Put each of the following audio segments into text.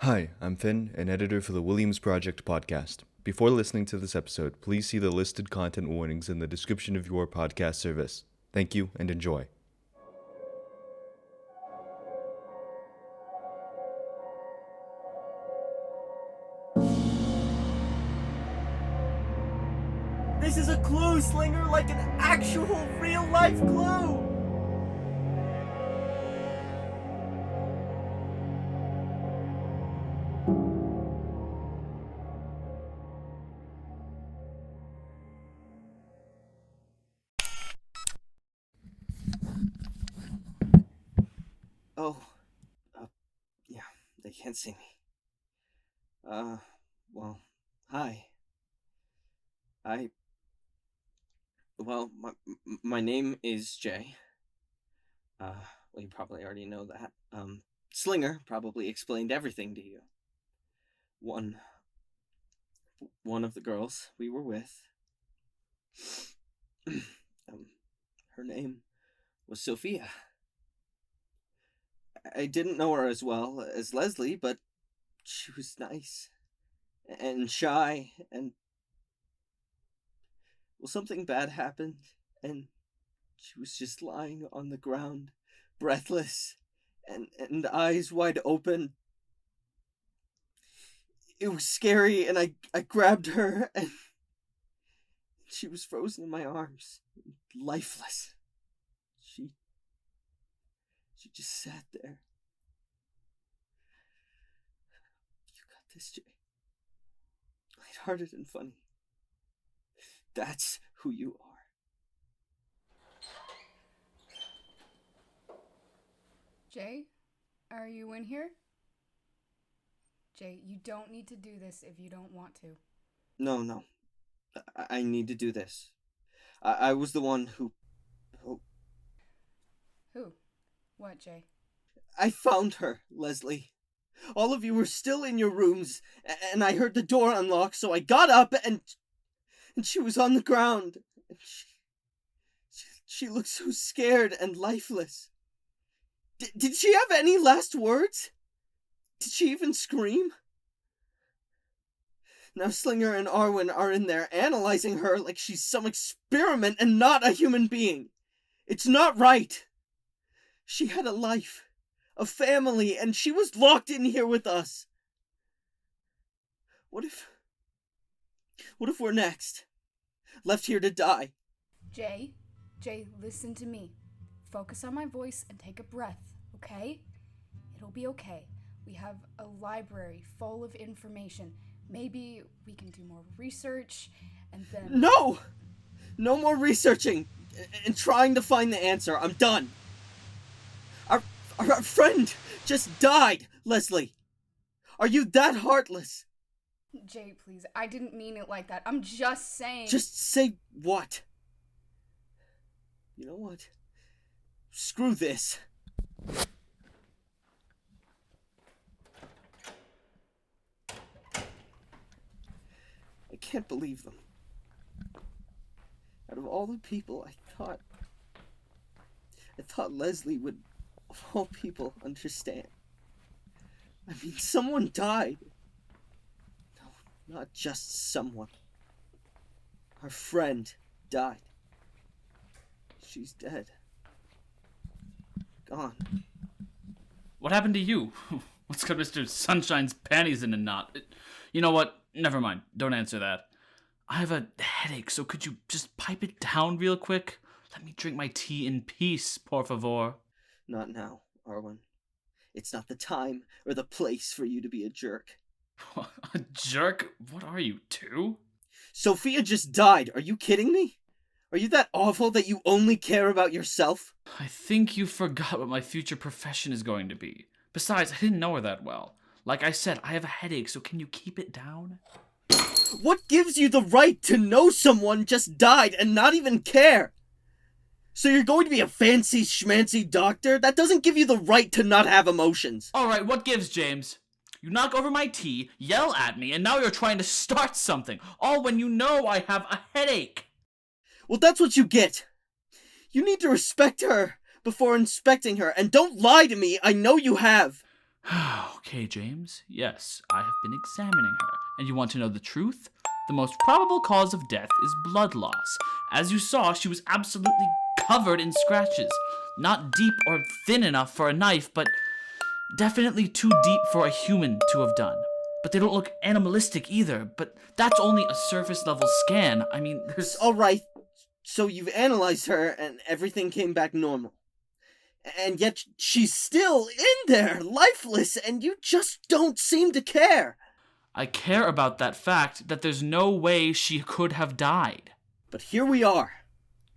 Hi, I'm Finn, an editor for the Williams Project podcast. Before listening to this episode, please see the listed content warnings in the description of your podcast service. Thank you and enjoy. This is a clue, Slinger, like an actual real-life clue! Oh, yeah, they can't see me. Well, hi. My name is Jay. Well, you probably already know that. Slinger probably explained everything to you. One of the girls we were with, her name was Sofia. I didn't know her as well as Leslie, but she was nice and shy, and well, something bad happened, and she was just lying on the ground, breathless, and eyes wide open. It was scary, and I grabbed her, and she was frozen in my arms, lifeless. She just sat there. You got this, Jay. Lighthearted and funny. That's who you are. Jay, are you in here? Jay, you don't need to do this if you don't want to. No. I need to do this. I was the one who... Who? What, Jay? I found her, Leslie. All of you were still in your rooms, and I heard the door unlock, so I got up, and she was on the ground. And she looked so scared and lifeless. Did she have any last words? Did she even scream? Now Slinger and Arawn are in there analyzing her like she's some experiment and not a human being. It's not right. She had a life, a family, and she was locked in here with us. What if we're next? Left here to die? Jay, listen to me. Focus on my voice and take a breath, okay? It'll be okay. We have a library full of information. Maybe we can do more research, and then... No! No more researching and trying to find the answer. I'm done. Our friend just died, Leslie. Are you that heartless? Jay, please, I didn't mean it like that. I'm just saying... Just say what? You know what? Screw this. I can't believe them. Out of all the people, I thought Leslie would, of all people, understand. I mean, someone died. No, not just someone. Our friend died. She's dead. Gone. What happened to you? What's got Mr. Sunshine's panties in a knot? You know what? Never mind. Don't answer that. I have a headache, so could you just pipe it down real quick? Let me drink my tea in peace, por favor. Not now, Arawn. It's not the time or the place for you to be a jerk. A jerk? What are you, 2? Sofia just died. Are you kidding me? Are you that awful that you only care about yourself? I think you forgot what my future profession is going to be. Besides, I didn't know her that well. Like I said, I have a headache, so can you keep it down? What gives you the right to know someone just died and not even care? So you're going to be a fancy schmancy doctor? That doesn't give you the right to not have emotions. Alright, what gives, James? You knock over my tea, yell at me, and now you're trying to start something. All when you know I have a headache. Well, that's what you get. You need to respect her before inspecting her, and don't lie to me. I know you have. Okay, James. Yes, I have been examining her. And you want to know the truth? The most probable cause of death is blood loss. As you saw, she was absolutely covered in scratches. Not deep or thin enough for a knife, but definitely too deep for a human to have done. But they don't look animalistic either, but that's only a surface level scan. I mean, there's... Alright, so you've analyzed her and everything came back normal. And yet she's still in there, lifeless, and you just don't seem to care. I care about that fact that there's no way she could have died. But here we are.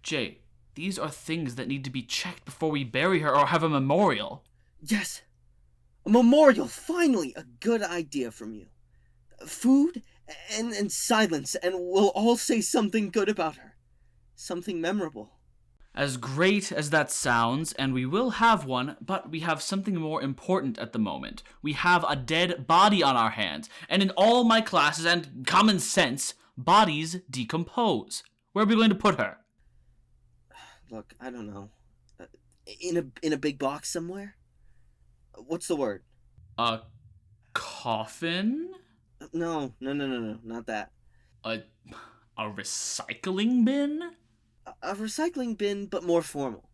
Jay, these are things that need to be checked before we bury her or have a memorial. Yes, a memorial, finally, a good idea from you. Food and silence, and we'll all say something good about her. Something memorable. As great as that sounds, and we will have one, but we have something more important at the moment. We have a dead body on our hands, and in all my classes and common sense, bodies decompose. Where are we going to put her? Look, I don't know. In a big box somewhere? What's the word? A coffin? No, not that. A recycling bin? A recycling bin, but more formal.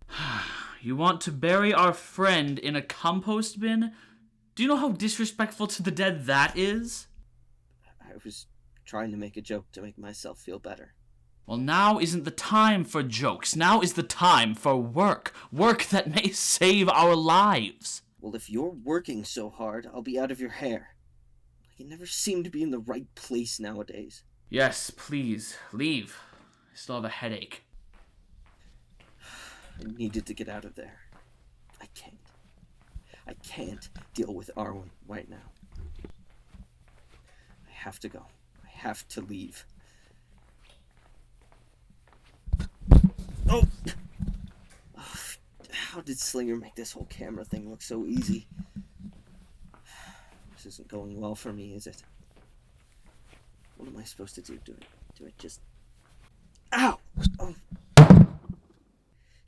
You want to bury our friend in a compost bin? Do you know how disrespectful to the dead that is? I was trying to make a joke to make myself feel better. Well, now isn't the time for jokes. Now is the time for work. Work that may save our lives. Well, if you're working so hard, I'll be out of your hair. I never seem to be in the right place nowadays. Yes, please, leave. I still have a headache. I needed to get out of there. I can't deal with Arawn right now. I have to go. I have to leave. Oh! How did Slinger make this whole camera thing look so easy? This isn't going well for me, is it? What am I supposed to do? Do it just... Ow! Oh.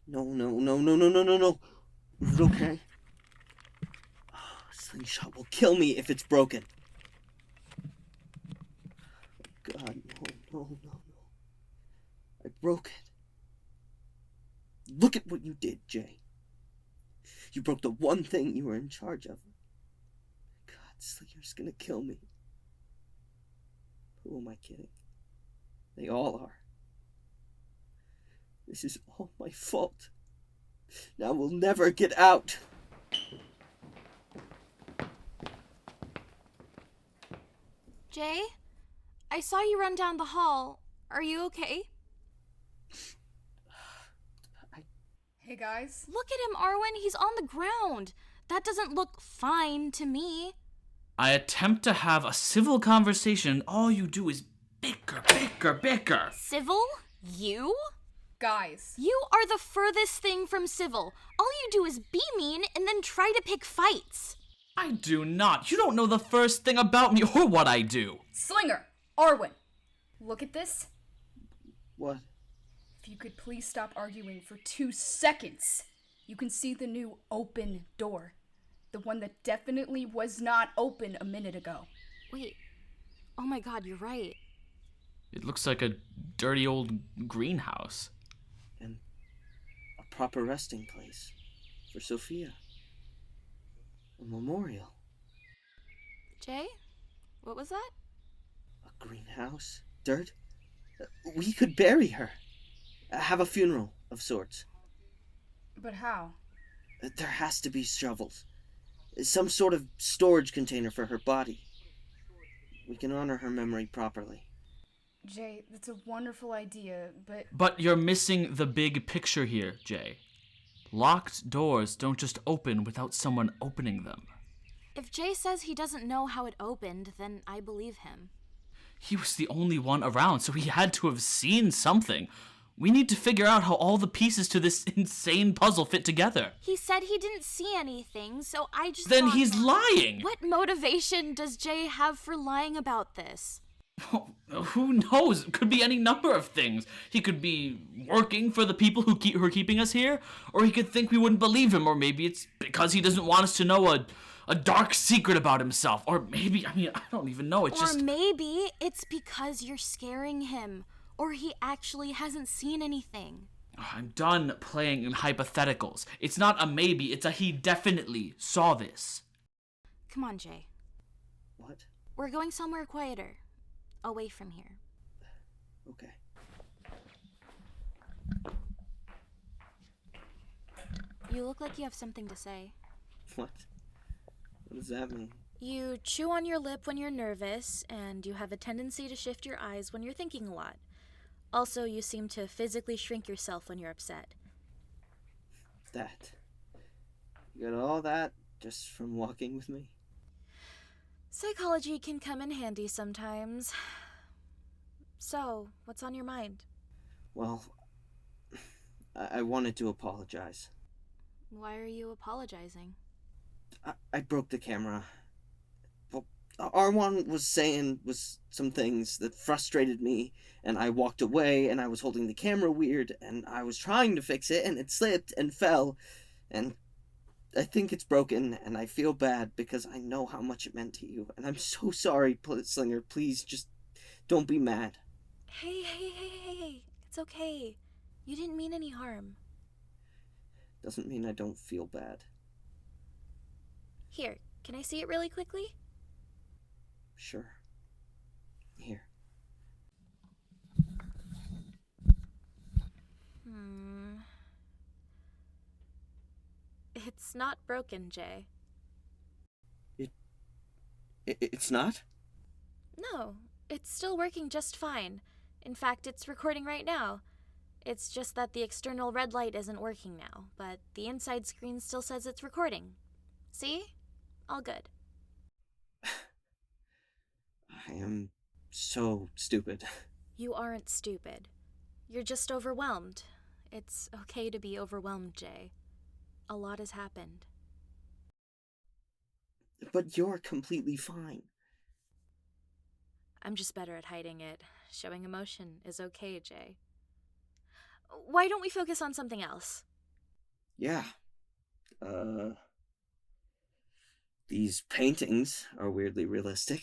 No. Is it okay? Oh, slingshot will kill me if it's broken. God, no. I broke it. Look at what you did, Jay. You broke the one thing you were in charge of. God, Slinger's gonna kill me. Who am I kidding? They all are. This is all my fault. Now we'll never get out. Jay? I saw you run down the hall. Are you okay? Hey guys. Look at him, Arwen. He's on the ground. That doesn't look fine to me. I attempt to have a civil conversation. All you do is bicker. Civil? You? Guys. You are the furthest thing from civil. All you do is be mean and then try to pick fights. I do not. You don't know the first thing about me or what I do. Slinger! Arwen! Look at this. What? If you could please stop arguing for 2 seconds. You can see the new open door. The one that definitely was not open a minute ago. Wait. Oh my god, you're right. It looks like a dirty old greenhouse. And a proper resting place for Sofia. A memorial. Jay? What was that? A greenhouse? Dirt? We could bury her. Have a funeral of sorts. But how? There has to be shovels. Some sort of storage container for her body. We can honor her memory properly. Jay, that's a wonderful idea, but... But you're missing the big picture here, Jay. Locked doors don't just open without someone opening them. If Jay says he doesn't know how it opened, then I believe him. He was the only one around, so he had to have seen something. We need to figure out how all the pieces to this insane puzzle fit together. He said he didn't see anything, so I just Then thought... he's lying! What motivation does Jay have for lying about this? Who knows? It could be any number of things. He could be working for the people who are keeping us here, or he could think we wouldn't believe him, or maybe it's because he doesn't want us to know a dark secret about himself. Or maybe, I don't even know. It's just... Or maybe it's because you're scaring him. Or he actually hasn't seen anything. I'm done playing in hypotheticals. It's not a maybe, it's a he definitely saw this. Come on, Jay. What? We're going somewhere quieter. Away from here. Okay. You look like you have something to say. What? What does that mean? You chew on your lip when you're nervous, and you have a tendency to shift your eyes when you're thinking a lot. Also, you seem to physically shrink yourself when you're upset. That. You got all that just from walking with me? Psychology can come in handy sometimes. So, what's on your mind? Well, I wanted to apologize. Why are you apologizing? I broke the camera. Well, Arawn was saying some things that frustrated me, and I walked away, and I was holding the camera weird, and I was trying to fix it, and it slipped and fell, and I think it's broken, and I feel bad because I know how much it meant to you, and I'm so sorry, Slinger. Please, just don't be mad. Hey. It's okay. You didn't mean any harm. Doesn't mean I don't feel bad. Here, can I see it really quickly? Sure. Here. It's not broken, Jay. It's not? No, it's still working just fine. In fact, it's recording right now. It's just that the external red light isn't working now, but the inside screen still says it's recording. See? All good. I am so stupid. You aren't stupid. You're just overwhelmed. It's okay to be overwhelmed, Jay. A lot has happened. But you're completely fine. I'm just better at hiding it. Showing emotion is okay, Jay. Why don't we focus on something else? Yeah. These paintings are weirdly realistic.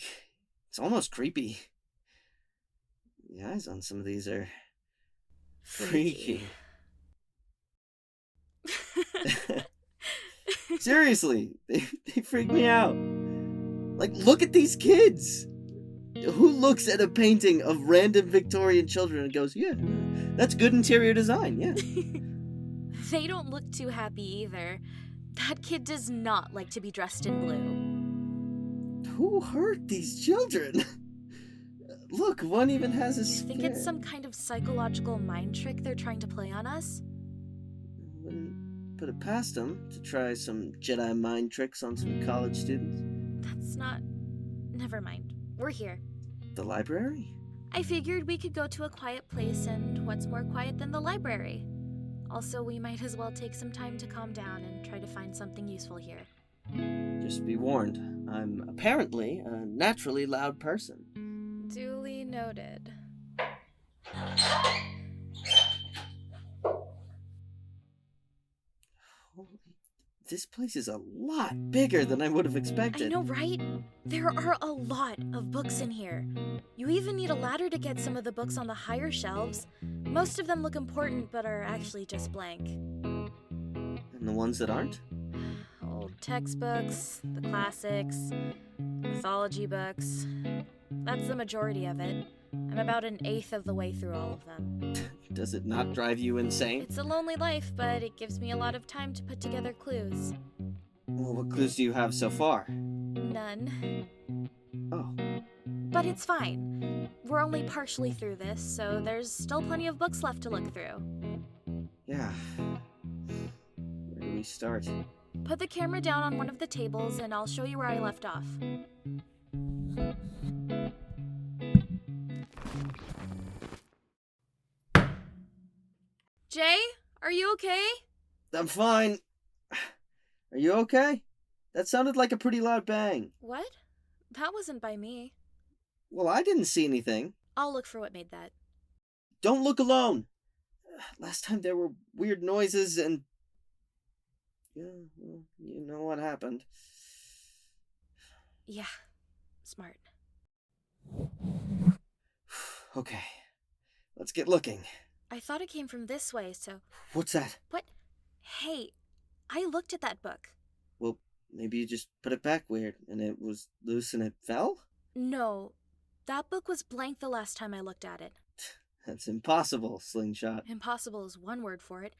It's almost creepy. The eyes on some of these are freaky. Seriously, they freak me out. Like, look at these kids. Who looks at a painting of random Victorian children and goes, yeah, that's good interior design, yeah. They don't look too happy either. That kid does not like to be dressed in blue. Who hurt these children? Look, one even has a You think it's some kind of psychological mind trick they're trying to play on us? Wouldn't put it past them to try some Jedi mind tricks on some college students. That's not... Never mind. We're here. The library? I figured we could go to a quiet place, and what's more quiet than the library? Also, we might as well take some time to calm down and try to find something useful here. Just be warned, I'm apparently a naturally loud person. Duly noted. This place is a lot bigger than I would have expected. I know, right? There are a lot of books in here. You even need a ladder to get some of the books on the higher shelves. Most of them look important, but are actually just blank. And the ones that aren't? Old textbooks, the classics, mythology books. That's the majority of it. I'm about an eighth of the way through all of them. Does it not drive you insane? It's a lonely life, but it gives me a lot of time to put together clues. Well, what clues do you have so far? None. Oh. But it's fine. We're only partially through this, so there's still plenty of books left to look through. Yeah. Where do we start? Put the camera down on one of the tables and I'll show you where I left off. Jay, are you okay? I'm fine. Are you okay? That sounded like a pretty loud bang. What? That wasn't by me. Well, I didn't see anything. I'll look for what made that. Don't look alone. Last time there were weird noises and... Yeah, well, you know what happened. Yeah, smart. Okay, let's get looking. I thought it came from this way, so... What's that? What? Hey, I looked at that book. Well, maybe you just put it back weird and it was loose and it fell? No, that book was blank the last time I looked at it. That's impossible, Slingshot. Impossible is one word for it.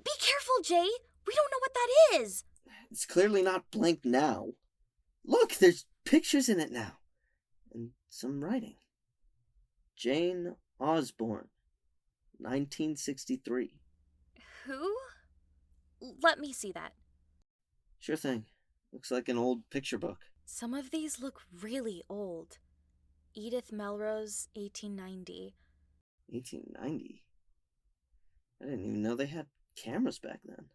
Be careful, Jay! We don't know what that is! It's clearly not blank now. Look, there's pictures in it now. And some writing. Jane Osborne, 1963. Who? Let me see that. Sure thing. Looks like an old picture book. Some of these look really old. Edith Melrose, 1890. 1890? I didn't even know they had cameras back then.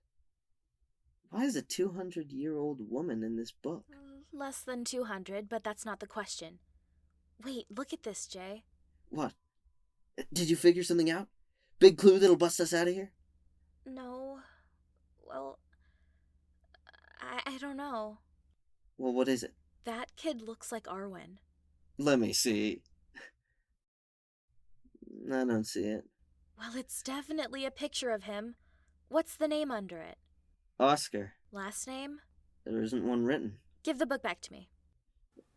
Why is a 200-year-old woman in this book? Less than 200, but that's not the question. Wait, look at this, Jay. What? Did you figure something out? Big clue that'll bust us out of here? No. Well, I don't know. Well, what is it? That kid looks like Arwen. Let me see. I don't see it. Well, it's definitely a picture of him. What's the name under it? Oscar. Last name? There isn't one written. Give the book back to me.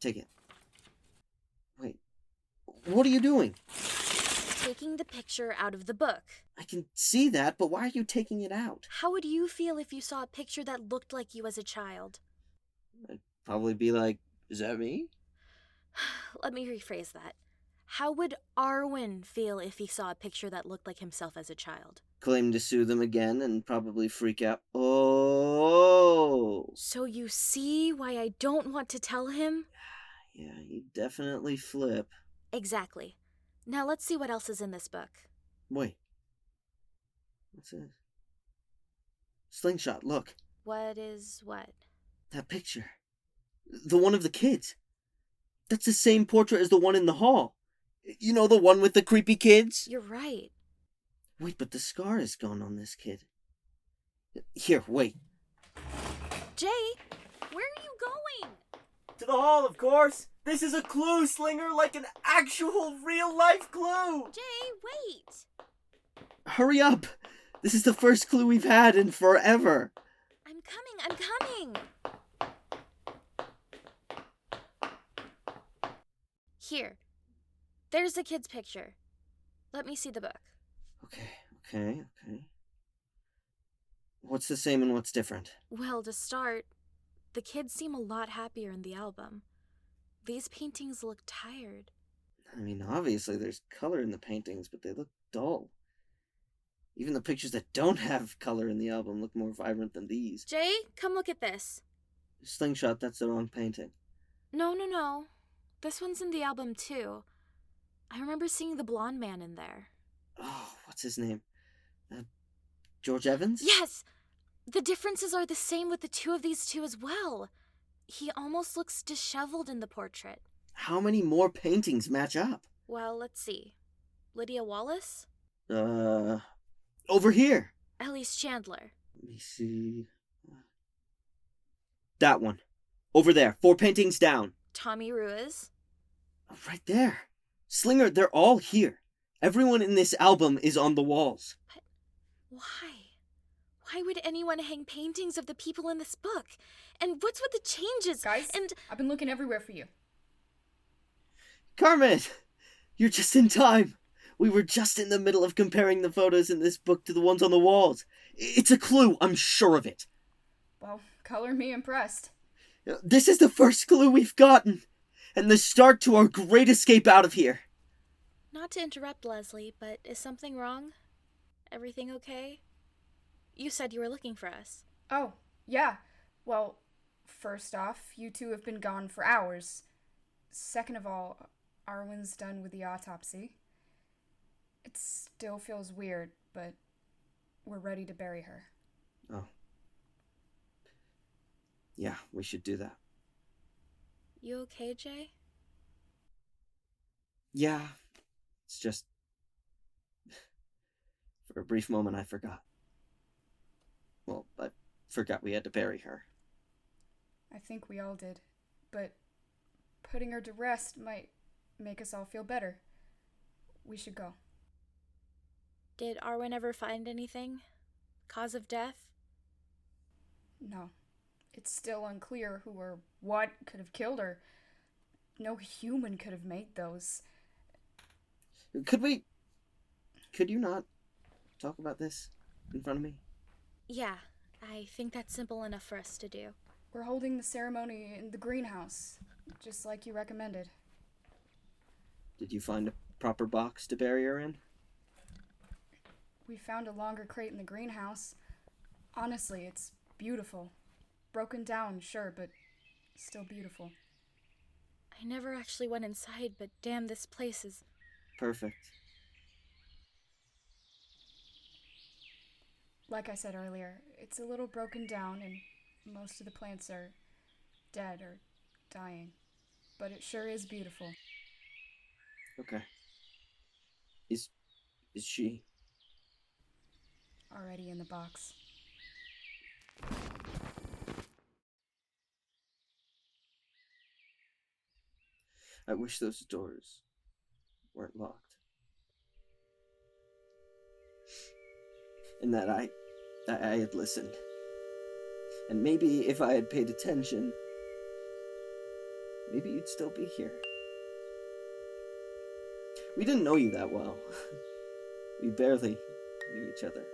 Take it. Wait. What are you doing? Taking the picture out of the book. I can see that, but why are you taking it out? How would you feel if you saw a picture that looked like you as a child? I'd probably be like, is that me? Let me rephrase that. How would Arwen feel if he saw a picture that looked like himself as a child? Claim to sue them again and probably freak out. Oh! So you see why I don't want to tell him? Yeah, you definitely flip. Exactly. Now let's see what else is in this book. Wait. What's this? Slingshot, look. What is what? That picture. The one of the kids. That's the same portrait as the one in the hall. You know, the one with the creepy kids? You're right. Wait, but the scar is gone on this kid. Here, wait. Jay, where are you going? To the hall, of course. This is a clue, Slinger, like an actual real-life clue. Jay, wait. Hurry up. This is the first clue we've had in forever. I'm coming. Here. There's the kid's picture. Let me see the book. Okay. What's the same and what's different? Well, to start, the kids seem a lot happier in the album. These paintings look tired. I mean, obviously there's color in the paintings, but they look dull. Even the pictures that don't have color in the album look more vibrant than these. Jay, come look at this. Slingshot, that's the wrong painting. No. This one's in the album, too. I remember seeing the blonde man in there. Oh, what's his name? George Evans? Yes! The differences are the same with the two of these two as well. He almost looks disheveled in the portrait. How many more paintings match up? Well, let's see. Lydia Wallace? Over here. Elise Chandler. Let me see. That one. Over there. 4 paintings down. Tommy Ruiz. Right there. Slinger, they're all here. Everyone in this album is on the walls. But why? Why would anyone hang paintings of the people in this book? And what's with the changes? Guys, and I've been looking everywhere for you. Carmen! You're just in time. We were just in the middle of comparing the photos in this book to the ones on the walls. It's a clue, I'm sure of it. Well, color me impressed. This is the first clue we've gotten, and the start to our great escape out of here. Not to interrupt, Leslie, but is something wrong? Everything okay? You said you were looking for us. Oh, yeah. Well, first off, you two have been gone for hours. Second of all, Arwen's done with the autopsy. It still feels weird, but we're ready to bury her. Oh. Yeah, we should do that. You okay, Jay? Yeah, it's just... For a brief moment, I forgot. Well, I forgot we had to bury her. I think we all did. But putting her to rest might make us all feel better. We should go. Did Arwen ever find anything? Cause of death? No. It's still unclear who or what could have killed her. No human could have made those. Could you not talk about this in front of me? Yeah, I think that's simple enough for us to do. We're holding the ceremony in the greenhouse, just like you recommended. Did you find a proper box to bury her in? We found a longer crate in the greenhouse. Honestly, it's beautiful. Broken down, sure, but still beautiful. I never actually went inside, but damn, this place is... Perfect. Like I said earlier, it's a little broken down and most of the plants are dead or dying. But it sure is beautiful. Okay. Is she... Already in the box. I wish those doors weren't locked. And that I had listened. And maybe if I had paid attention, maybe you'd still be here. We didn't know you that well. We barely knew each other.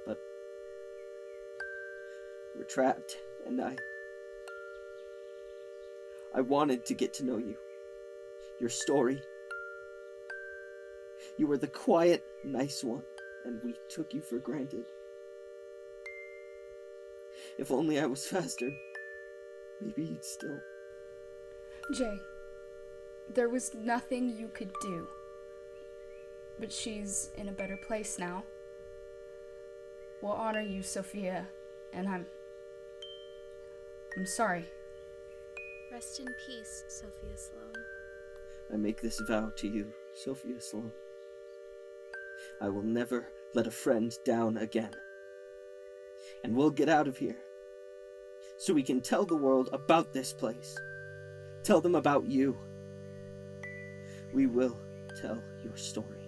But we're trapped, and I wanted to get to know you. Your story. You were the quiet, nice one, and we took you for granted. If only I was faster, maybe you'd still... Jay, there was nothing you could do. But she's in a better place now. We'll honor you, Sofia, and I'm sorry. Rest in peace, Sophia Sloane. I make this vow to you, Sophia Sloane. I will never let a friend down again. And we'll get out of here, so we can tell the world about this place. Tell them about you. We will tell your story.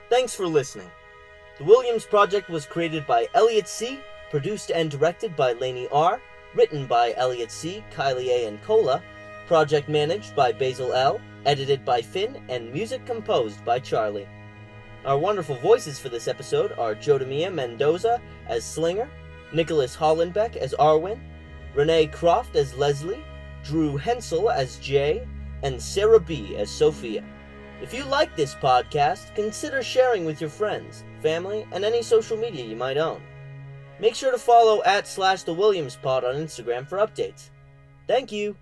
Thanks for listening. The Williams Project was created by Elliot C., produced and directed by Laney R., written by Elliot C., Kylie A., and Cola, project managed by Basil L., edited by Finn, and music composed by Charlie. Our wonderful voices for this episode are Jodymia Mendoza as Slinger, Nicholas Hollenbeck as Arwen, Renee Croft as Leslie, Drew Hensel as Jay, and Sarah B. as Sofia. If you like this podcast, consider sharing with your friends, family, and any social media you might own. Make sure to follow @/TheWilliamsPod on Instagram for updates. Thank you!